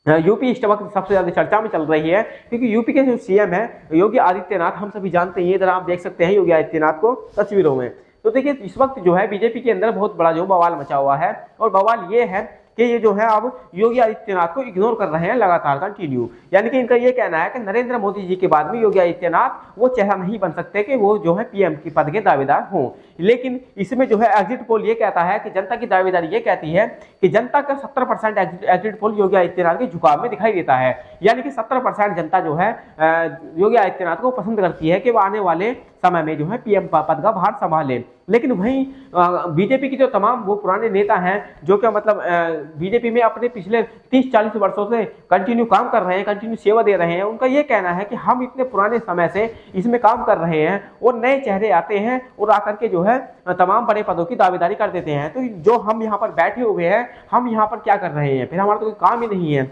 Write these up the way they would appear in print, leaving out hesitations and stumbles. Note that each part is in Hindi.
यूपी इस वक्त सबसे ज्यादा चर्चा में चल रही है, क्योंकि यूपी के जो सीएम है योगी आदित्यनाथ, हम सभी जानते हैं, इधर आप देख सकते हैं योगी आदित्यनाथ को तस्वीरों में। तो देखिए इस वक्त जो है बीजेपी के अंदर बहुत बड़ा जो बवाल मचा हुआ है, और बवाल ये है कि ये जो है अब योगी आदित्यनाथ को इग्नोर कर रहे हैं लगातार कंटिन्यू। यानी कि इनका ये कहना है कि नरेंद्र मोदी जी के बाद में योगी आदित्यनाथ वो चेहरा नहीं बन सकते कि वो जो है पीएम की पद के दावेदार हों। लेकिन इसमें जो है एग्जिट पोल ये कहता है कि जनता की दावेदारी ये कहती है कि जनता का 70% एग्जिट पोल योगी आदित्यनाथ के झुकाव में दिखाई देता है। यानी कि 70% जनता जो है योगी आदित्यनाथ को पसंद करती है कि वो आने वाले समय में जो है पीएम पद का भार संभाले। लेकिन वहीं बीजेपी के जो तमाम वो पुराने नेता हैं जो कि मतलब बीजेपी में अपने पिछले 30-40 वर्षों से कंटिन्यू काम कर रहे हैं, कंटिन्यू सेवा दे रहे हैं, उनका ये कहना है कि हम इतने पुराने समय से इसमें काम कर रहे हैं और नए चेहरे आते हैं और आकर के जो है तमाम बड़े पदों की दावेदारी कर देते हैं। तो जो हम यहाँ पर बैठे हुए हैं, हम यहाँ पर क्या कर रहे हैं, फिर हमारा तो कोई काम ही नहीं है।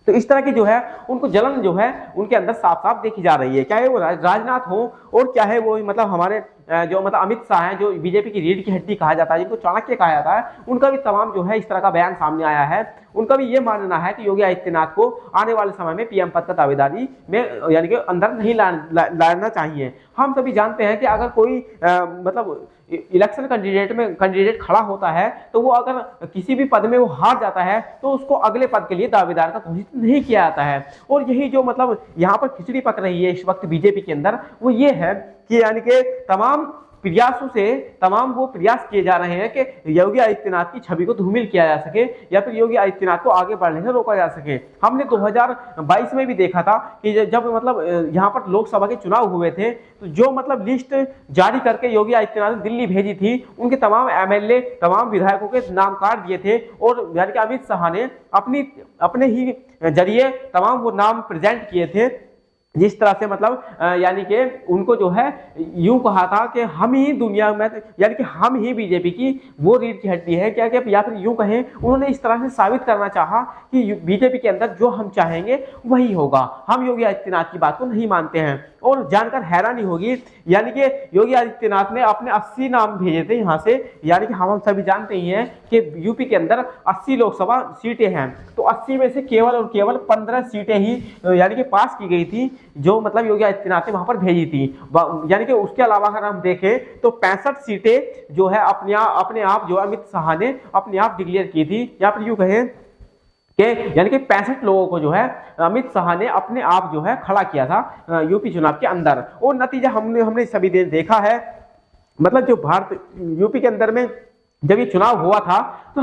तो इस तरह की जो है उनको जलन जो है उनके अंदर साफ साफ देखी जा रही है, चाहे वो राजनाथ हो और चाहे वो मतलब हमारे जो मतलब अमित शाह हैं, जो बीजेपी की रीढ़ की हड्डी कहा जाता है, जिनको चाणक्य कहा जाता है, उनका भी तमाम जो है इस तरह का बयान सामने आया है। उनका भी ये मानना है कि योगी आदित्यनाथ को आने वाले समय में पीएम पद का दावेदारी में यानी कि अंदर नहीं लाना चाहिए। हम सभी जानते हैं कि अगर कोई मतलब इलेक्शन कैंडिडेट खड़ा होता है तो वो अगर किसी भी पद में वो हार जाता है तो उसको अगले पद के लिए दावेदार का घोषित नहीं किया जाता है। और यही जो मतलब यहाँ पर खिचड़ी पक रही है इस वक्त बीजेपी के अंदर, वो ये है कि यानी कि तमाम प्रयासों से तमाम वो प्रयास किए जा रहे हैं कि योगी आदित्यनाथ की छवि को धूमिल किया जा सके या फिर योगी आदित्यनाथ को आगे बढ़ने से रोका जा सके। हमने 2022 में भी देखा था कि जब मतलब यहाँ पर लोकसभा के चुनाव हुए थे तो जो मतलब लिस्ट जारी करके योगी आदित्यनाथ ने दिल्ली भेजी थी, उनके तमाम एमएलए तमाम विधायकों के नाम काट दिए थे और यानी कि अमित शाह ने अपने ही जरिए तमाम वो नाम प्रेजेंट किए थे। जिस तरह से मतलब यानी कि उनको जो है यूं कहा था कि हम ही दुनिया में यानी कि हम ही बीजेपी की वो रीढ़ की हड्डी है क्या, या फिर यूं कहें उन्होंने इस तरह से साबित करना चाहा कि बीजेपी के अंदर जो हम चाहेंगे वही होगा, हम योगी आदित्यनाथ की बात को नहीं मानते हैं। और जानकर हैरानी होगी, यानी कि योगी आदित्यनाथ ने अपने 80 नाम भेजे थे यहाँ से, यानी कि हम सभी जानते ही हैं कि यूपी के अंदर 80 लोकसभा सीटें हैं, तो 80 में से केवल और केवल 15 सीटें ही यानी कि पास की गई थी जो मतलब योगी आदित्यनाथ ने वहां पर भेजी थी। यानी कि उसके अलावा अगर हम देखें तो 65 सीटें जो है अपने आप जो अमित शाह ने अपने आप डिक्लेयर की थी, या फिर यूं कहें कि यानी कि 65 लोगों को जो है अमित शाह ने अपने आप जो है खड़ा किया था यूपी चुनाव के अंदर। और नतीजा हमने सभी दिन देखा है, मतलब जो यूपी के अंदर में जब ये चुनाव हुआ था तो